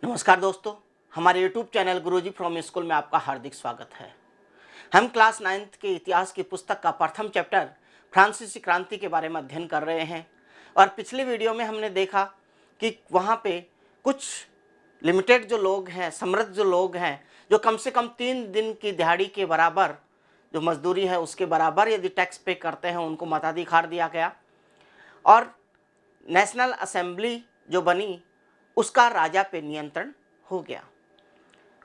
नमस्कार दोस्तों, हमारे YouTube channel Guruji from school में आपका हार्दिक स्वागत है। हम क्लास 9th के इतिहास की पुस्तक का प्रथम चैप्टर फ्रांसीसी क्रांति के बारे में अध्ययन कर रहे हैं और पिछले वीडियो में हमने देखा कि वहाँ पे कुछ लिमिटेड जो लोग हैं, समृद्ध जो लोग हैं, जो कम से कम 3 दिन की दिहाड़ी के बराबर जो मजदूरी है उसके बराबर यदि टैक्स पे करते हैं उनको मताधिकार दिया गया और नेशनल असेंबली जो बनी उसका राजा पे नियंत्रण हो गया।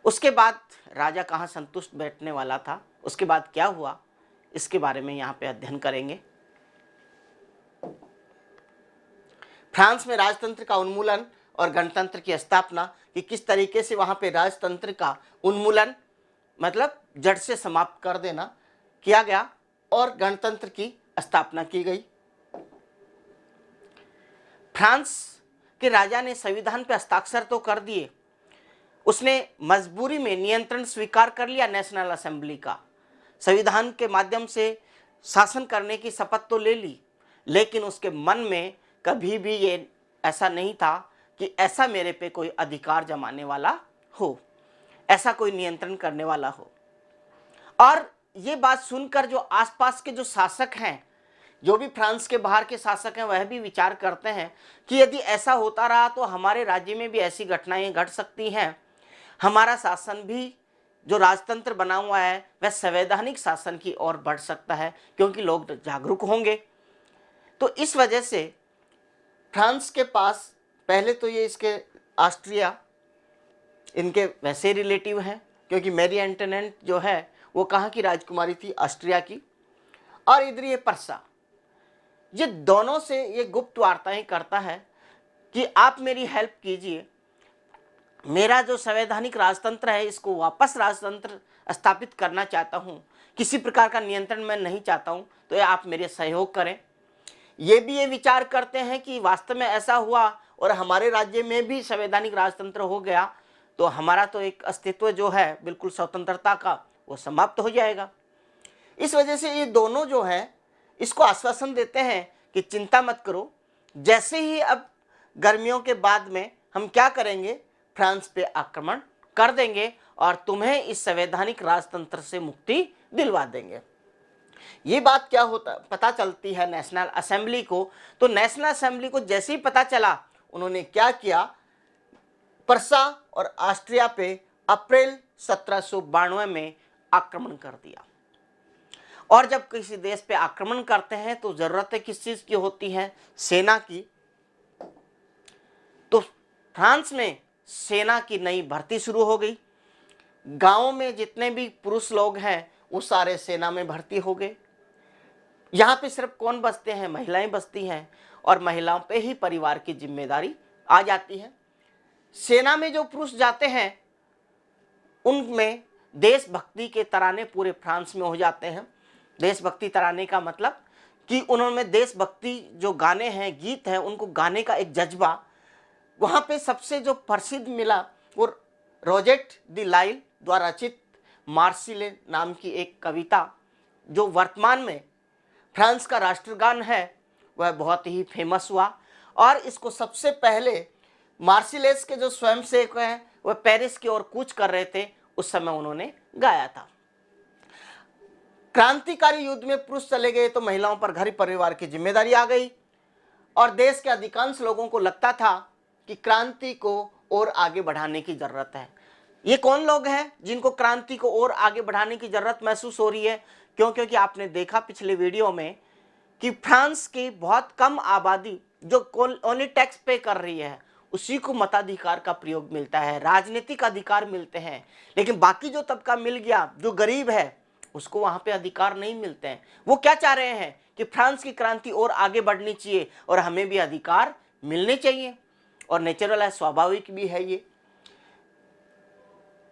उसके बाद राजा कहाँ संतुष्ट बैठने वाला था, उसके बाद क्या हुआ, इसके बारे में यहाँ पे अध्ययन करेंगे। फ्रांस में राजतंत्र का उन्मूलन और गणतंत्र की स्थापना कि किस तरीके से वहाँ पे राजतंत्र का उन्मूलन मतलब जड़ से समाप्त कर देना किया गया और गणतंत्र की स्थापना की गई। फ्रांस के राजा ने संविधान पर हस्ताक्षर तो कर दिए, उसने मजबूरी में नियंत्रण स्वीकार कर लिया नेशनल असेंबली का, संविधान के माध्यम से शासन करने की शपथ तो ले ली, लेकिन उसके मन में कभी भी ये ऐसा नहीं था कि ऐसा मेरे पे कोई अधिकार जमाने वाला हो, ऐसा कोई नियंत्रण करने वाला हो। और ये बात सुनकर जो आसपास के जो शासक हैं, जो भी फ्रांस के बाहर के शासक हैं, वह भी विचार करते हैं कि यदि ऐसा होता रहा तो हमारे राज्य में भी ऐसी घटनाएं घट सकती हैं, हमारा शासन भी जो राजतंत्र बना हुआ है वह संवैधानिक शासन की ओर बढ़ सकता है क्योंकि लोग जागरूक होंगे। तो इस वजह से फ्रांस के पास पहले तो ये इसके ऑस्ट्रिया इनके वैसे रिलेटिव हैं क्योंकि मैरी एंटोनेट जो है वो कहाँ की राजकुमारी थी, ऑस्ट्रिया की, और इधर ये पर्सा, ये दोनों से ये गुप्त वार्ताएं करता है कि आप मेरी हेल्प कीजिए, मेरा जो संवैधानिक राजतंत्र है इसको वापस राजतंत्र स्थापित करना चाहता हूँ, किसी प्रकार का नियंत्रण मैं नहीं चाहता हूँ, तो ये आप मेरे सहयोग करें। ये भी ये विचार करते हैं कि वास्तव में ऐसा हुआ और हमारे राज्य में भी संवैधानिक राजतंत्र हो गया तो हमारा तो एक अस्तित्व जो है बिल्कुल स्वतंत्रता का वो समाप्त हो जाएगा। इस वजह से ये दोनों जो है इसको आश्वासन देते हैं कि चिंता मत करो, जैसे ही अब गर्मियों के बाद में हम क्या करेंगे, फ्रांस पे आक्रमण कर देंगे और तुम्हें इस संवैधानिक राजतंत्र से मुक्ति दिलवा देंगे। ये बात क्या होता पता चलती है नेशनल असेंबली को, तो नेशनल असेंबली को जैसे ही पता चला उन्होंने क्या किया, पर्सा और ऑस्ट्रिया पे अप्रैल 1792 में आक्रमण कर दिया। और जब किसी देश पे आक्रमण करते हैं तो जरूरत किस चीज की होती है, सेना की। तो फ्रांस में सेना की नई भर्ती शुरू हो गई, गांवों में जितने भी पुरुष लोग हैं वो सारे सेना में भर्ती हो गए। यहाँ पे सिर्फ कौन बसते हैं, महिलाएं बसती हैं और महिलाओं पे ही परिवार की जिम्मेदारी आ जाती है। सेना में जो पुरुष जाते हैं उनमें देशभक्ति के तराने पूरे फ्रांस में हो जाते हैं। देशभक्ति तराने का मतलब कि उन्होंने देशभक्ति जो गाने हैं, गीत हैं, उनको गाने का एक जज्बा, वहाँ पे सबसे जो प्रसिद्ध मिला वो रोजेट दी लाइल द्वारा रचित मार्सिले नाम की एक कविता जो वर्तमान में फ्रांस का राष्ट्रगान है, वह बहुत ही फेमस हुआ। और इसको सबसे पहले मार्सिलेस के जो स्वयंसेवक हैं वह पेरिस की ओर कूच कर रहे थे, उस समय उन्होंने गाया था। क्रांतिकारी युद्ध में पुरुष चले गए तो महिलाओं पर घर परिवार की जिम्मेदारी आ गई और देश के अधिकांश लोगों को लगता था कि क्रांति को और आगे बढ़ाने की जरूरत है। ये कौन लोग हैं जिनको क्रांति को और आगे बढ़ाने की जरूरत महसूस हो रही है? क्योंकि आपने देखा पिछले वीडियो में कि फ्रांस की बहुत कम आबादी जो ओनली टैक्स पे कर रही है उसी को मताधिकार का प्रयोग मिलता है, राजनीतिक अधिकार मिलते हैं, लेकिन बाकी जो तबका मिल गया, जो गरीब है, उसको वहां पे अधिकार नहीं मिलते हैं। वो क्या चाह रहे हैं कि फ्रांस की क्रांति और आगे बढ़नी चाहिए और हमें भी अधिकार मिलने चाहिए, और नेचुरल है, स्वाभाविक भी है ये।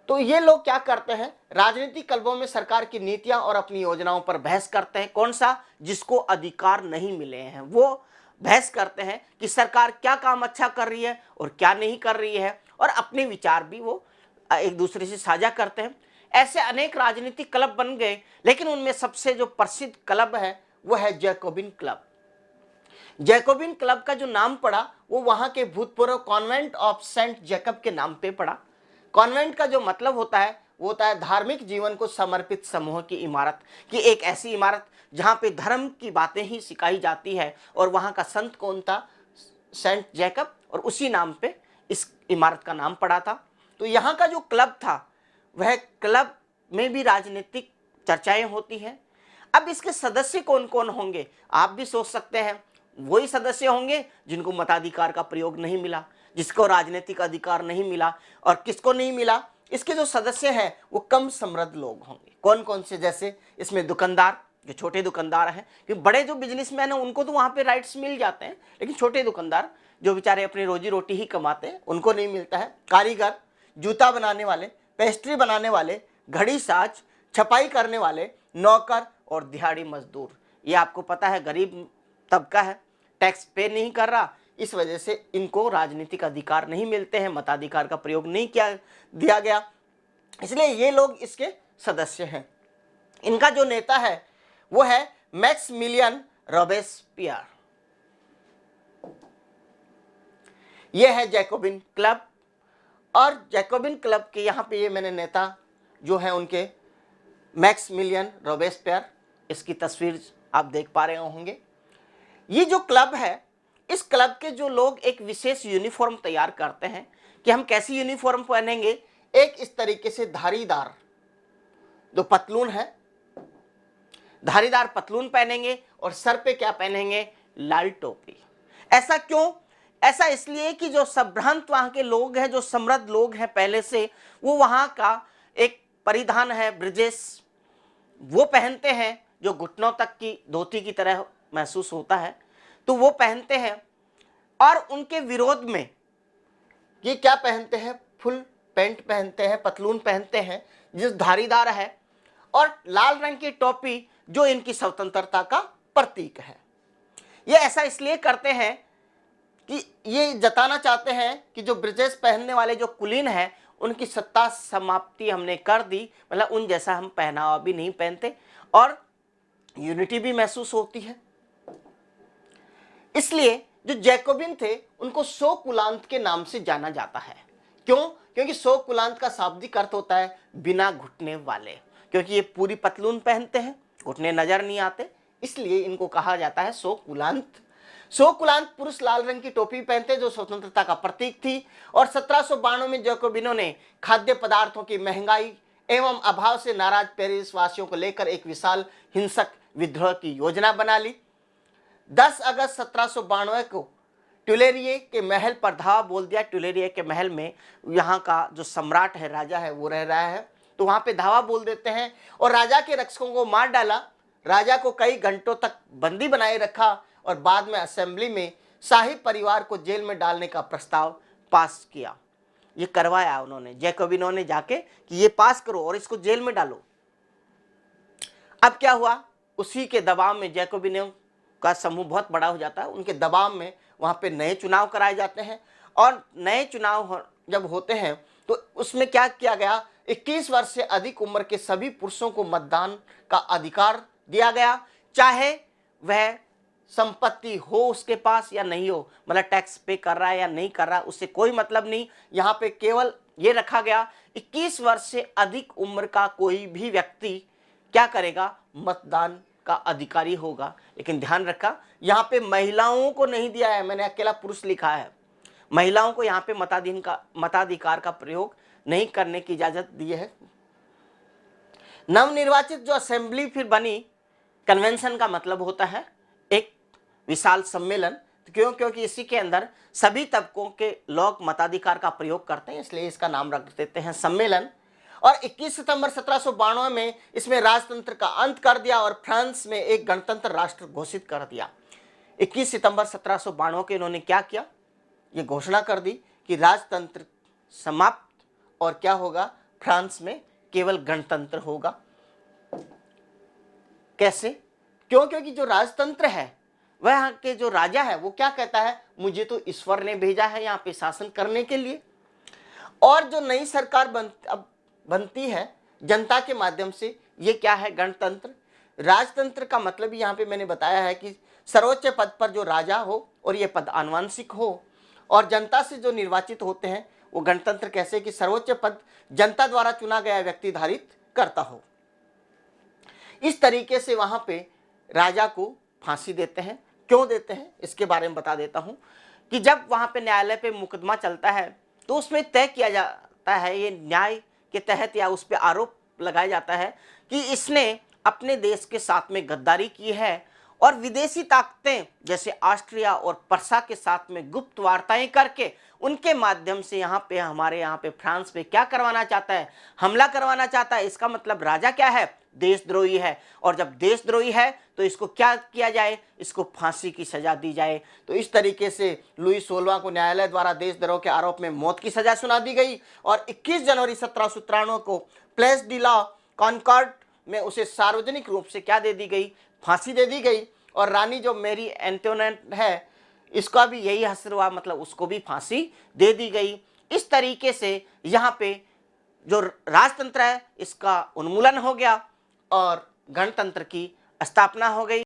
तो ये लोग क्या करते हैं, राजनीतिक क्लबों में सरकार की नीतियां और अपनी योजनाओं पर बहस करते हैं। कौन सा? जिसको अधिकार नहीं मिले हैं वो बहस करते हैं कि सरकार क्या काम अच्छा कर रही है और क्या नहीं कर रही है, और अपने विचार भी वो एक दूसरे से साझा करते हैं। ऐसे अनेक राजनीतिक क्लब बन गए, लेकिन उनमें सबसे जो प्रसिद्ध क्लब है वह है जैकोबिन क्लब। जैकोबिन क्लब का जो नाम पड़ा वो वहां के भूतपूर्व कॉन्वेंट ऑफ सेंट जैकब के नाम पे पड़ा। कॉन्वेंट का जो मतलब होता है वो होता है धार्मिक जीवन को समर्पित समूह की इमारत, कि एक ऐसी इमारत जहां पे धर्म की बातें ही सिखाई जाती है। और वहां का संत कौन था? सेंट जैकब, और उसी नाम पे इस इमारत का नाम पड़ा था। तो यहाँ का जो क्लब था वह क्लब में भी राजनीतिक चर्चाएं होती हैं। अब इसके सदस्य कौन कौन होंगे आप भी सोच सकते हैं। वही सदस्य होंगे जिनको मताधिकार का प्रयोग नहीं मिला, जिसको राजनीतिक अधिकार नहीं मिला। और किसको नहीं मिला? इसके जो सदस्य हैं वो कम समृद्ध लोग होंगे। कौन कौन से? जैसे इसमें दुकानदार, जो छोटे दुकानदार हैं, क्योंकि बड़े जो बिजनेसमैन हैं उनको तो वहाँ पे राइट्स मिल जाते हैं, लेकिन छोटे दुकानदार जो बेचारे अपनी रोजी रोटी ही कमाते हैं उनको नहीं मिलता है। कारीगर, जूता बनाने वाले, पेस्ट्री बनाने वाले, घड़ी साज, छपाई करने वाले, नौकर और दिहाड़ी मजदूर। ये आपको पता है गरीब तबका है, टैक्स पे नहीं कर रहा, इस वजह से इनको राजनीतिक अधिकार नहीं मिलते हैं, मताधिकार का प्रयोग नहीं किया दिया गया, इसलिए ये लोग इसके सदस्य हैं। इनका जो नेता है वो है मैक्समिलियन रॉबेस्पियर। यह है जैकोबिन क्लब। और जैकोबिन क्लब के यहाँ पे ये मैंने नेता जो है उनके मैक्समिलियन रॉबेस्पियर, इसकी तस्वीर आप देख पा रहे होंगे। ये जो क्लब है, इस क्लब के जो लोग एक विशेष यूनिफॉर्म तैयार करते हैं कि हम कैसी यूनिफॉर्म पहनेंगे। एक इस तरीके से धारीदार जो पतलून है, धारीदार पतलून पहनेंगे और सर पे क्या पहनेंगे? लाल टोपी। ऐसा क्यों? ऐसा इसलिए कि जो संभ्रांत वहां के लोग हैं, जो समृद्ध लोग हैं पहले से, वो वहां का एक परिधान है ब्रिजेश, वो पहनते हैं, जो घुटनों तक की धोती की तरह महसूस होता है, तो वो पहनते हैं। और उनके विरोध में ये क्या पहनते हैं? फुल पैंट पहनते हैं, पतलून पहनते हैं जिस धारीदार है, और लाल रंग की टोपी जो इनकी स्वतंत्रता का प्रतीक है। ये ऐसा इसलिए करते हैं कि ये जताना चाहते हैं कि जो ब्रिजेश पहनने वाले जो कुलीन हैं उनकी सत्ता समाप्ति हमने कर दी, मतलब उन जैसा हम पहनावा भी नहीं पहनते और यूनिटी भी महसूस होती है। इसलिए जो जैकोबिन थे उनको सो कुलांत के नाम से जाना जाता है। क्यों? क्योंकि सो कुलांत का शाब्दिक अर्थ होता है बिना घुटने वाले, क्योंकि ये पूरी पतलून पहनते हैं, घुटने नजर नहीं आते, इसलिए इनको कहा जाता है सो कुलांत। सो कुलांत पुरुष लाल रंग की टोपी पहनते जो स्वतंत्रता का प्रतीक थी। और 1792 में जैकोबिनों ने खाद्य पदार्थों की महंगाई एवं अभाव से नाराज पेरिस वासियों को लेकर एक विशाल हिंसक विद्रोह की योजना बना ली। 10 अगस्त 1792 को ट्यूलेरिये के महल पर धावा बोल दिया। ट्यूलेरिये के महल में यहाँ का जो सम्राट है, राजा है, वो रह रहा है, तो वहाँ पे धावा बोल देते हैं और राजा के रक्षकों को मार डाला। राजा को कई घंटों तक बंदी बनाए रखा और बाद में असेंबली में शाही परिवार को जेल में डालने का प्रस्ताव पास किया। ये करवाया उन्होंने, जैकोबिनों ने जाके कि ये पास करो और इसको जेल में डालो। अब क्या हुआ? उसी के दबाव में जैकोबिनों का समूह बहुत बड़ा हो जाता है, उनके दबाव में वहाँ पे नए चुनाव कराए जाते हैं। और नए चुनाव जब होते हैं तो उसमें क्या किया गया? 21 वर्ष से अधिक उम्र के सभी पुरुषों को मतदान का अधिकार दिया गया, चाहे वह संपत्ति हो उसके पास या नहीं हो, मतलब टैक्स पे कर रहा है या नहीं कर रहा, उससे कोई मतलब नहीं। यहाँ पे केवल ये रखा गया 21 वर्ष से अधिक उम्र का कोई भी व्यक्ति क्या करेगा? मतदान का अधिकारी होगा। लेकिन ध्यान रखा, यहाँ पे महिलाओं को नहीं दिया है, मैंने अकेला पुरुष लिखा है। महिलाओं को यहाँ पे मताधिकार का प्रयोग नहीं करने की इजाजत दी है। नवनिर्वाचित जो असेंबली फिर बनी, कन्वेंशन का मतलब होता है एक विशाल सम्मेलन। क्यों? क्योंकि इसी के अंदर सभी तबकों के लोग मताधिकार का प्रयोग करते हैं, इसलिए इसका नाम रख देते हैं सम्मेलन। और 21 सितंबर 1792 में इसमें राजतंत्र का अंत कर दिया और फ्रांस में एक गणतंत्र राष्ट्र घोषित कर दिया। 21 सितंबर 1792 के इन्होंने क्या किया? ये घोषणा कर दी कि राजतंत्र समाप्त और क्या होगा? फ्रांस में केवल गणतंत्र होगा। कैसे? क्यों? क्योंकि जो राजतंत्र है वह के जो राजा है वो क्या कहता है? मुझे तो ईश्वर ने भेजा है यहाँ पे शासन करने के लिए। और जो नई सरकार बनती है जनता के माध्यम से, ये क्या है? गणतंत्र। राजतंत्र का मतलब यहाँ पे मैंने बताया है कि सर्वोच्च पद पर जो राजा हो और ये पद आनुवंशिक हो, और जनता से जो निर्वाचित होते हैं वो गणतंत्र कैसे कि सर्वोच्च पद जनता द्वारा चुना गया व्यक्ति धारित करता हो। इस तरीके से वहां पे राजा को फांसी देते हैं। क्यों देते हैं इसके बारे में बता देता हूं कि जब वहां पे न्यायालय पे मुकदमा चलता है तो उसमें तय किया जाता है, ये न्याय के तहत या उस पर आरोप लगाया जाता है कि इसने अपने देश के साथ में गद्दारी की है और विदेशी ताकतें जैसे ऑस्ट्रिया और पर्सा के साथ में गुप्त वार्ताएं करके उनके माध्यम से यहाँ पे हमारे यहाँ पे फ्रांस पे क्या करवाना चाहता है, हमला करवाना चाहता है। इसका मतलब राजा क्या है, देशद्रोही है। और जब देशद्रोही है तो इसको क्या किया जाए, इसको फांसी की सजा दी जाए। तो इस तरीके से लुई 16वां को न्यायालय द्वारा देशद्रोह के आरोप में मौत की सजा सुना दी गई और 21 जनवरी 1793 को प्लेस डी ला कॉनकॉर्ड में उसे सार्वजनिक रूप से क्या दे दी गई, फांसी दे दी गई। और रानी जो मैरी एंटोनेट है इसका भी यही हश्र हुआ, मतलब उसको भी फांसी दे दी गई। इस तरीके से यहाँ पे जो राजतंत्र है इसका उन्मूलन हो गया और गणतंत्र की स्थापना हो गई।